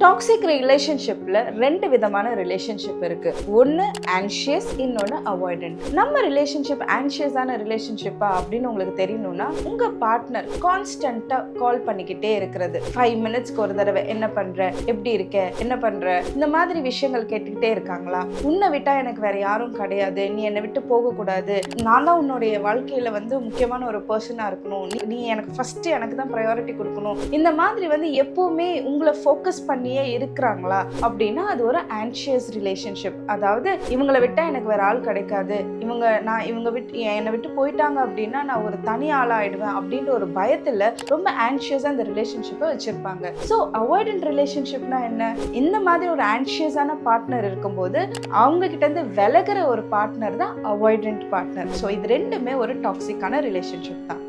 Toxic ரிலேஷன்ஷிப்ல ரெண்டு விதமான ரிலேஷன்ஷிப் இருக்கு. ஒன்னு ஆன்ஷியஸ், இன்னொன்னு அவாய்டன்ட். நம்ம ரிலேஷன்ஷிப் ஆன்ஷியஸான ரிலேஷன்ஷிப்பா அப்படின்னு உங்களுக்கு தெரியணும்னா உங்க பார்ட்னர் கான்ஸ்டன்டா கால் பண்ணிக்கிட்டே இருக்கிறது. 5 மினிட்ஸ்க்கு ஒரு தடவை என்ன பண்ற, எப்படி இருக்க, என்ன பண்ற, இந்த மாதிரி விஷயங்கள் கேட்டுக்கிட்டே இருக்காங்களா? உன்னை விட்டா எனக்கு வேற யாரும் கிடையாது, நீ என்னை விட்டு போக கூடாது, நான் தான் உன்னுடைய வாழ்க்கையில முக்கியமான ஒரு பர்சனா இருக்கணும், நீ எனக்கு ஃபர்ஸ்ட் எனக்கு தான் ப்ரையாரிட்டி கொடுக்கணும், இந்த மாதிரி எப்பவுமே உங்களை ஃபோக்கஸ் பண்ணி இருக்கிறாங்களா அப்படின்னா அது ஒரு ஆன்ஷியஸ் ரிலேஷன்ஷிப். அதாவது இவங்களை விட்டா எனக்கு வேற ஆள் கிடைக்காது, என்னை விட்டு போயிட்டாங்க அப்படின்னா நான் ஒரு தனி ஆளா ஆயிடுவேன் அப்படின்ற ஒரு பயத்துல ரொம்ப ஆன்ஷியஸா இந்த ரிலேஷன்ஷிப்பை வச்சிருப்பாங்க. ஸோ அவாய்டன்ட் ரிலேஷன்ஷிப்னா என்ன? இந்த மாதிரி ஒரு ஆன்ஷியஸான பார்ட்னர் இருக்கும்போது அவங்க கிட்ட இருந்து விலகிற ஒரு பார்ட்னர் தான் அவாய்டன்ட் பார்ட்னர். ஸோ இது ரெண்டுமே ஒரு டாக்ஸிக்கான ரிலேஷன்ஷிப் தான்.